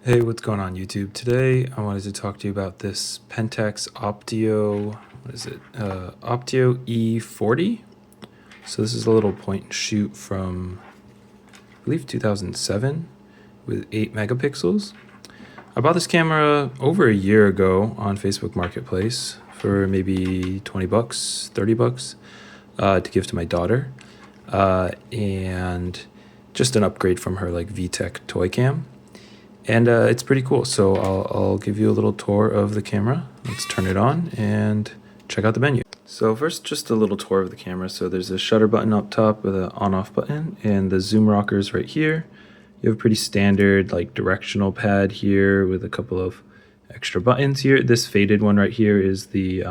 Hey, what's going on YouTube? Today I wanted to talk to you about this Pentax Optio, Optio E40. So this is a little point and shoot from, I believe 2007 with 8 megapixels. I bought this camera over a year ago on Facebook Marketplace for maybe 20 bucks, 30 bucks to give to my daughter. And just an upgrade from her like VTech toy cam. And it's pretty cool. So I'll give you a little tour of the camera. Let's turn it on and check out the menu. So first, just a little tour of the camera. So there's a shutter button up top with an on-off button and the zoom rockers right here. You have a pretty standard like directional pad here with a couple of extra buttons here. This faded one right here is the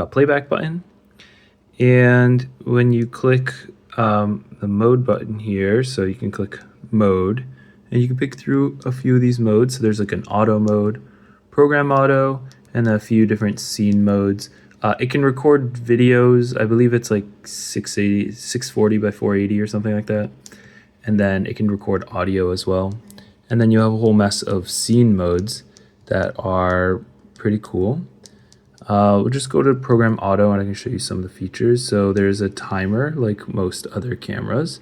playback button. And when you click the mode button here, so you can click mode, and you can pick through a few of these modes. So there's like an auto mode, program auto, and a few different scene modes. It can record videos. I believe it's like 640 by 480 or something like that. And then it can record audio as well. And then you have a whole mess of scene modes that are pretty cool. We'll just go to program auto and I can show you some of the features. So there's a timer like most other cameras.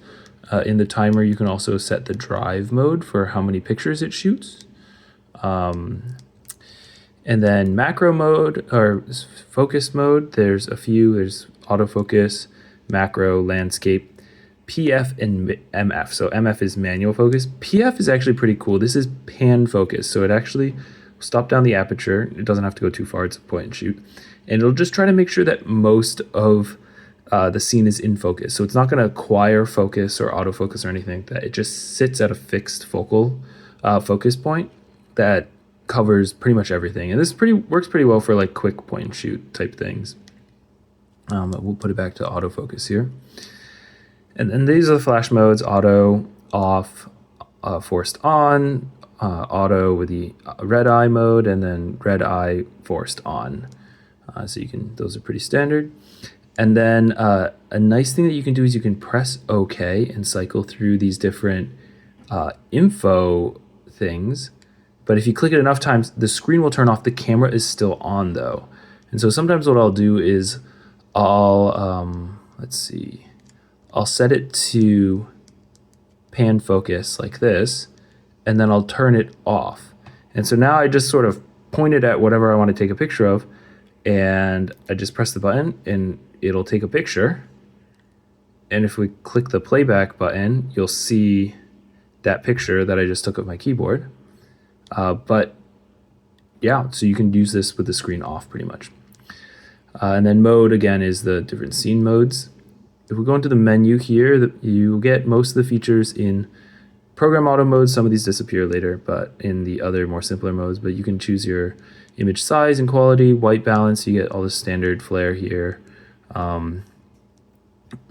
In the timer, you can also set the drive mode for how many pictures it shoots. And then macro mode or focus mode, there's a few. There's autofocus, macro, landscape, PF, and MF. So MF is manual focus. PF is actually pretty cool. This is pan focus. So it actually stop down the aperture. It doesn't have to go too far. It's a point and shoot. And it'll just try to make sure that most of the scene is in focus. So it's not going to acquire focus or autofocus or anything like that. It just sits at a fixed focal focus point that covers pretty much everything. And this works pretty well for like quick point and shoot type things. We'll put it back to autofocus here. And then these are the flash modes: auto, off, forced on, auto with the red eye mode, and then red eye forced on. So you can, those are pretty standard. And then a nice thing that you can do is you can press OK and cycle through these different info things. But if you click it enough times, the screen will turn off. The camera is still on though. And so sometimes what I'll do is I'll set it to pan focus like this, and then I'll turn it off. And so now I just sort of point it at whatever I want to take a picture of, and I just press the button and it'll take a picture. And if we click the playback button, you'll see that picture that I just took of my keyboard. But yeah, so you can use this with the screen off pretty much. And then mode again is the different scene modes. If we go into the menu here, you get most of the features in program auto mode. Some of these disappear later, but in the other more simpler modes. But you can choose your image size and quality, white balance. You get all the standard flare here.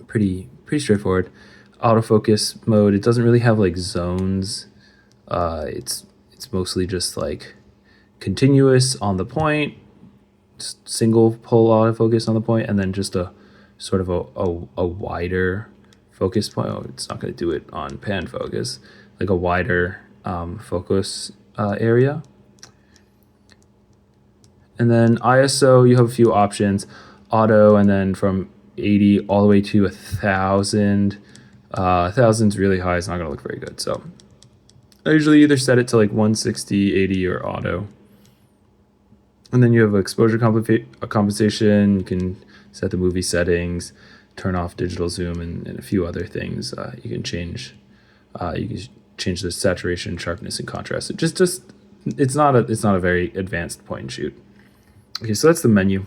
Pretty straightforward. Autofocus mode, it doesn't really have like zones. It's mostly just like continuous on the point, single pull autofocus on the point, and then just a sort of a wider focus point. Oh, it's not going to do it on pan focus, like a wider focus area. And then ISO, you have a few options. Auto, and then from 80 all the way to 1,000. 1,000's really high. It's not going to look very good. So I usually either set it to like 160, 80, or auto. And then you have exposure compensation. You can set the movie settings, turn off digital zoom, and a few other things. You can change the saturation, sharpness, and contrast. It's not a very advanced point and shoot. Okay, so that's the menu.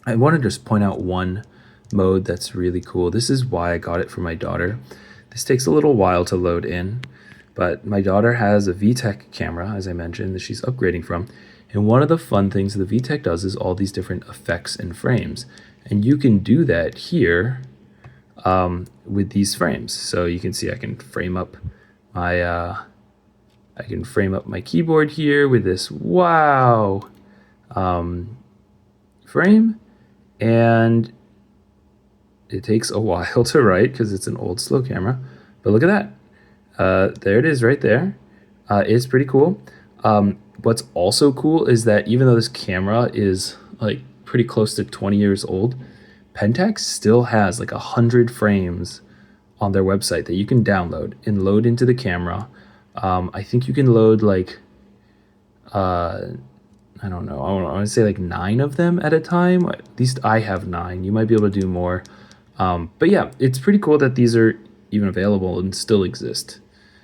I want to just point out one mode that's really cool. This is why I got it for my daughter. This takes a little while to load in, but my daughter has a VTech camera, as I mentioned, that she's upgrading from. And one of the fun things the VTech does is all these different effects and frames. And you can do that here with these frames. So you can see I can frame up my keyboard here with this wow frame. And it takes a while to write because it's an old slow camera, but look at that. There it is right there. It's pretty cool. What's also cool is that even though this camera is like pretty close to 20 years old, Pentax still has like 100 frames on their website that you can download and load into the camera. I think you can load like, I don't know, I want to say like 9 of them at a time. At least I have 9. You might be able to do more. But yeah, it's pretty cool that these are even available and still exist.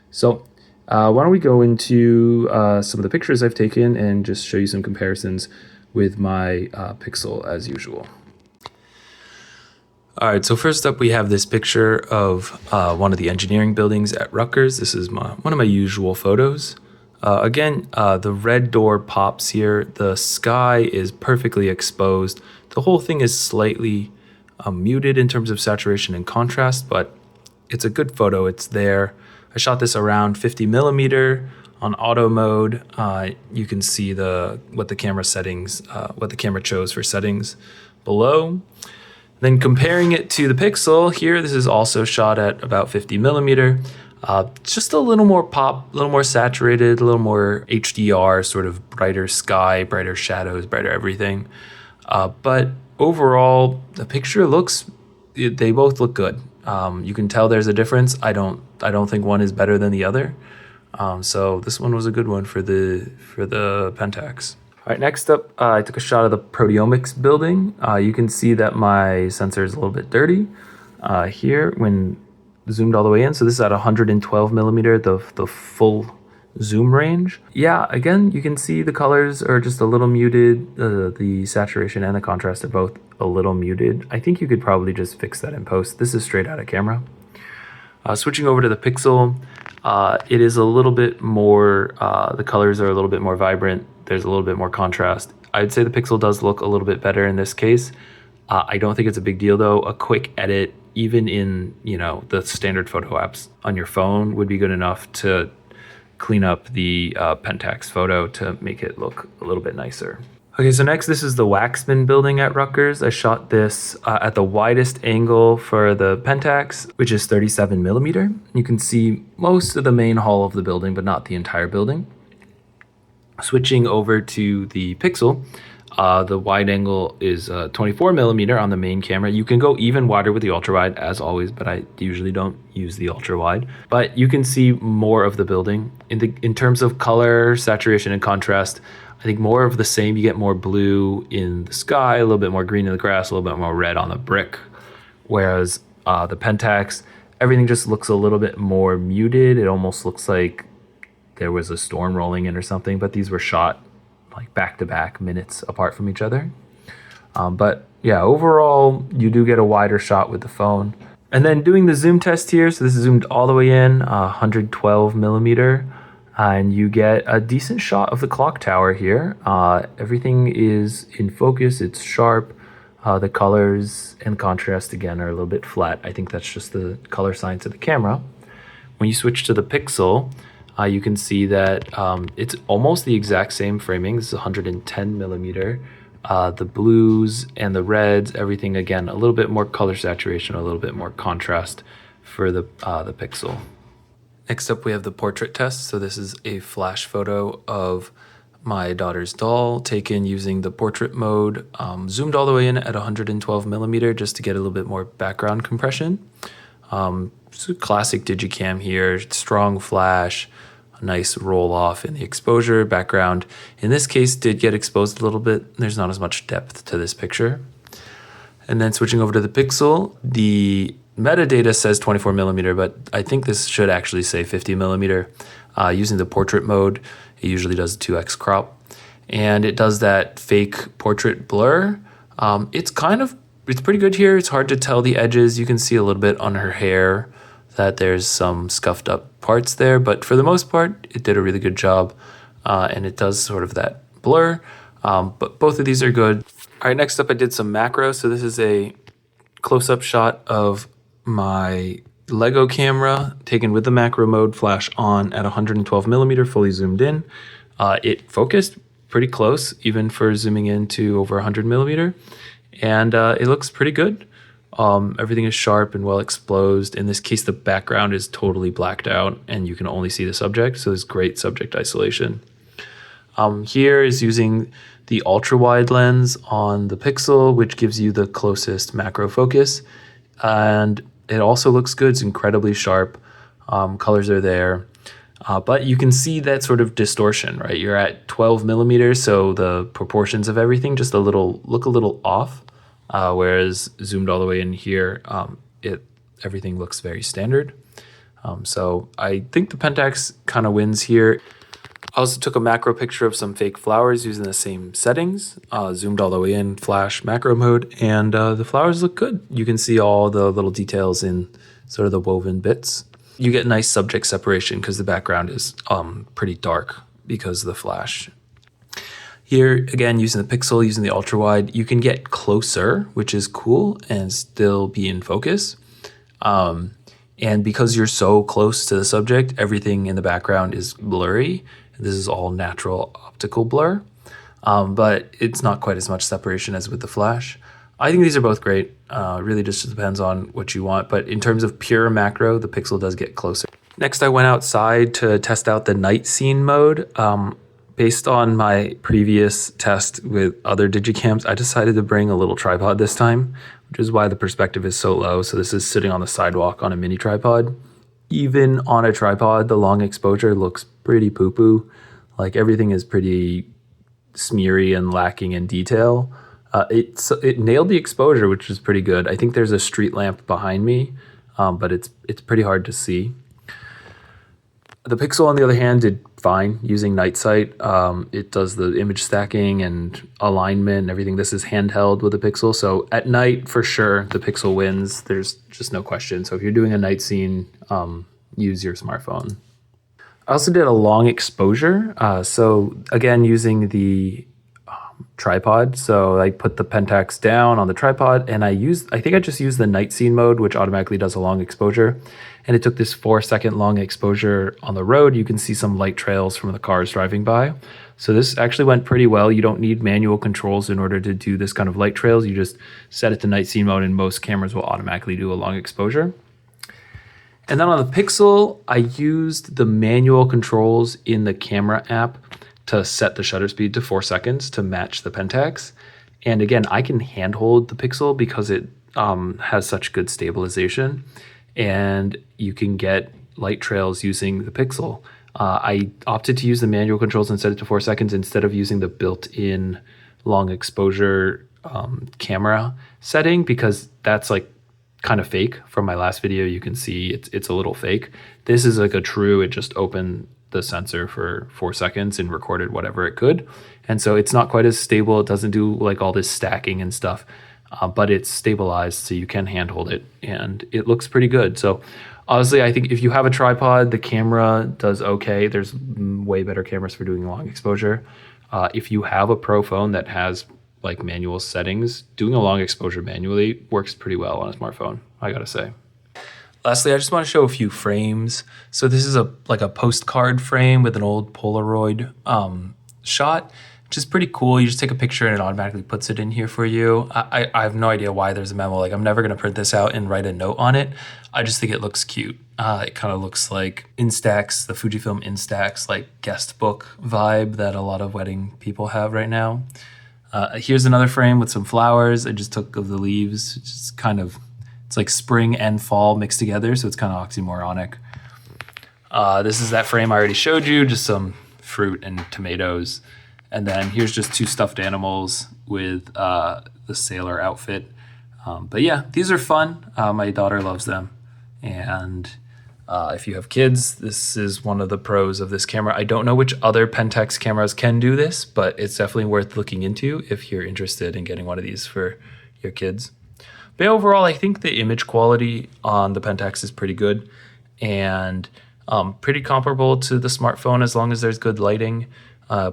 So why don't we go into some of the pictures I've taken and just show you some comparisons with my Pixel as usual. All right, so first up we have this picture of one of the engineering buildings at Rutgers. This is one of my usual photos. Again, the red door pops here. The sky is perfectly exposed. The whole thing is slightly muted in terms of saturation and contrast, but it's a good photo. It's there. I shot this around 50 millimeter on auto mode. You can see what the camera chose for settings below. Then comparing it to the Pixel here, this is also shot at about 50 millimeter. Just a little more pop, a little more saturated, a little more HDR, sort of brighter sky, brighter shadows, brighter everything. But overall, the picture they both look good. You can tell there's a difference. I don't think one is better than the other. So this one was a good one for the Pentax. All right, next up, I took a shot of the proteomics building. You can see that my sensor is a little bit dirty here when zoomed all the way in. So this is at 112 millimeter, the full zoom range. Yeah, again, you can see the colors are just a little muted. The saturation and the contrast are both a little muted. I think you could probably just fix that in post. This is straight out of camera. Switching over to the Pixel, it is a little bit more, the colors are a little bit more vibrant. There's a little bit more contrast. I'd say the Pixel does look a little bit better in this case. I don't think it's a big deal though. A quick edit, even in the standard photo apps on your phone, would be good enough to clean up the Pentax photo to make it look a little bit nicer. Okay, so next, this is the Waxman building at Rutgers. I shot this at the widest angle for the Pentax, which is 37 millimeter. You can see most of the main hall of the building, but not the entire building. Switching over to the Pixel, the wide angle is 24 millimeter on the main camera. You can go even wider with the ultra wide as always, but I usually don't use the ultra wide. But you can see more of the building in terms of color, saturation, and contrast. I think more of the same. You get more blue in the sky, a little bit more green in the grass, a little bit more red on the brick. Whereas the Pentax, everything just looks a little bit more muted. It almost looks like there was a storm rolling in or something, but these were shot like back-to-back minutes apart from each other. But yeah, overall, you do get a wider shot with the phone. And then doing the zoom test here, so this is zoomed all the way in, 112 millimeter, and you get a decent shot of the clock tower here. Everything is in focus, it's sharp. The colors and contrast, again, are a little bit flat. I think that's just the color science of the camera. When you switch to the Pixel, you can see that it's almost the exact same framing. This is 110 millimeter. The blues and the reds, everything, again, a little bit more color saturation, a little bit more contrast for the Pixel. Next up, we have the portrait test. So this is a flash photo of my daughter's doll taken using the portrait mode, zoomed all the way in at 112 millimeter just to get a little bit more background compression. It's a classic Digicam here, strong flash, a nice roll off in the exposure. Background, in this case, did get exposed a little bit. There's not as much depth to this picture. And then switching over to the Pixel, the metadata says 24 millimeter, but I think this should actually say 50 millimeter. Using the portrait mode, it usually does 2x crop. And it does that fake portrait blur. It's pretty good here. It's hard to tell the edges. You can see a little bit on her hair that there's some scuffed up parts there, but for the most part, it did a really good job. And it does sort of that blur, but both of these are good. All right, next up, I did some macro. So this is a close-up shot of my Lego camera taken with the macro mode, flash on at 112 millimeter, fully zoomed in. It focused pretty close, even for zooming in to over 100 millimeter. And it looks pretty good. Everything is sharp and well exposed. In this case, the background is totally blacked out and you can only see the subject, so there's great subject isolation. Here is using the ultra wide lens on the Pixel, which gives you the closest macro focus, and it also looks good. It's incredibly sharp. Colors are there, but you can see that sort of distortion, right? You're at 12 millimeters, so the proportions of everything just look a little off. Whereas zoomed all the way in here, everything looks very standard. So I think the Pentax kind of wins here. I also took a macro picture of some fake flowers using the same settings, zoomed all the way in, flash macro mode, and the flowers look good. You can see all the little details in sort of the woven bits. You get nice subject separation because the background is pretty dark because of the flash. Here, again, using the Pixel, using the ultra wide, you can get closer, which is cool, and still be in focus. And because you're so close to the subject, everything in the background is blurry. This is all natural optical blur, but it's not quite as much separation as with the flash. I think these are both great. Really just depends on what you want. But in terms of pure macro, the Pixel does get closer. Next, I went outside to test out the night scene mode. Based on my previous test with other Digicams, I decided to bring a little tripod this time, which is why the perspective is so low. So this is sitting on the sidewalk on a mini tripod. Even on a tripod, the long exposure looks pretty poo-poo. Like everything is pretty smeary and lacking in detail. It nailed the exposure, which is pretty good. I think there's a street lamp behind me, but it's pretty hard to see. The Pixel, on the other hand, did fine using night sight. It does the image stacking and alignment and everything. This is handheld with the Pixel. So at night, for sure, the Pixel wins. There's just no question. So if you're doing a night scene, use your smartphone. I also did a long exposure. So again, using the tripod. So I put the Pentax down on the tripod and I think I just used the night scene mode, which automatically does a long exposure. And it took this 4-second long exposure on the road. You can see some light trails from the cars driving by. So this actually went pretty well. You don't need manual controls in order to do this kind of light trails. You just set it to night scene mode and most cameras will automatically do a long exposure. And then on the Pixel, I used the manual controls in the camera app to set the shutter speed to 4 seconds to match the Pentax. And again, I can handhold the Pixel because it has such good stabilization. And you can get light trails using the Pixel. I opted to use the manual controls and set it to 4 seconds instead of using the built-in long exposure camera setting because that's like kind of fake. From my last video, you can see it's a little fake. This is like a true, it just opened the sensor for 4 seconds and recorded whatever it could. And so it's not quite as stable. It doesn't do like all this stacking and stuff. But it's stabilized so you can handhold it and it looks pretty good. So honestly, I think if you have a tripod, the camera does okay. There's way better cameras for doing long exposure. If you have a pro phone that has like manual settings, doing a long exposure manually works pretty well on a smartphone, I gotta say. Lastly, I just want to show a few frames. So this is like a postcard frame with an old Polaroid shot, which is pretty cool. You just take a picture and it automatically puts it in here for you. I have no idea why there's a memo. Like I'm never gonna print this out and write a note on it. I just think it looks cute. It kind of looks like Instax, the Fujifilm Instax, like guest book vibe that a lot of wedding people have right now. Here's another frame with some flowers I just took of the leaves. It's like spring and fall mixed together, so it's kind of oxymoronic. This is that frame I already showed you, just some fruit and tomatoes. And then here's just 2 stuffed animals with the sailor outfit. But yeah, these are fun. My daughter loves them. And if you have kids, this is one of the pros of this camera. I don't know which other Pentax cameras can do this, but it's definitely worth looking into if you're interested in getting one of these for your kids. But overall, I think the image quality on the Pentax is pretty good and pretty comparable to the smartphone as long as there's good lighting.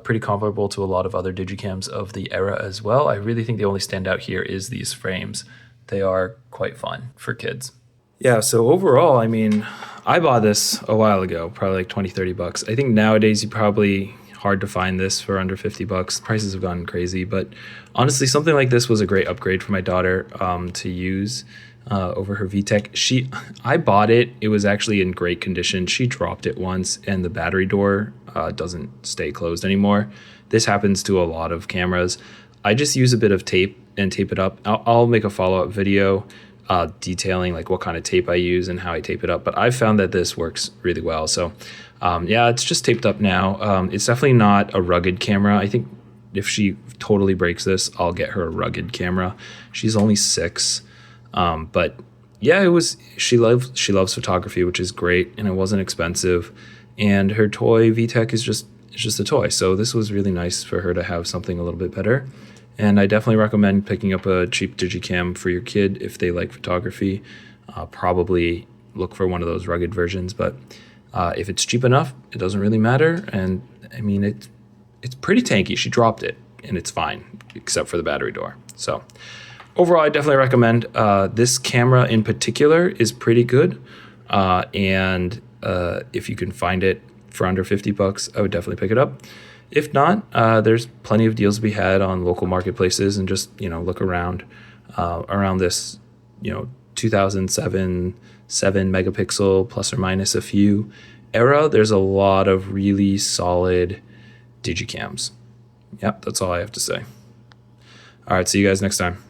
Pretty comparable to a lot of other Digicams of the era as well. I really think the only standout here is these frames. They are quite fun for kids. Yeah, so overall, I mean, I bought this a while ago, probably like 20, 30 bucks. I think nowadays you probably hard to find this for under 50 bucks. Prices have gone crazy, but honestly, something like this was a great upgrade for my daughter to use. over her VTech. I bought it. It was actually in great condition. She dropped it once, and the battery door doesn't stay closed anymore. This happens to a lot of cameras. I just use a bit of tape and tape it up. I'll make a follow-up video detailing like what kind of tape I use and how I tape it up. But I've found that this works really well. So yeah, it's just taped up now. It's definitely not a rugged camera. I think if she totally breaks this, I'll get her a rugged camera. She's only 6. But yeah, she loves photography, which is great, and it wasn't expensive. And her toy VTech is just a toy. So this was really nice for her to have something a little bit better. And I definitely recommend picking up a cheap digicam for your kid if they like photography. Probably look for one of those rugged versions, but if it's cheap enough, it doesn't really matter. And I mean, it's pretty tanky. She dropped it, and it's fine, except for the battery door. So overall, I definitely recommend this camera in particular is pretty good. And if you can find it for under $50, I would definitely pick it up. If not, there's plenty of deals to be had on local marketplaces, and just, look around this, 2007, 7 megapixel plus or minus a few era. There's a lot of really solid digicams. Yep, that's all I have to say. All right, see you guys next time.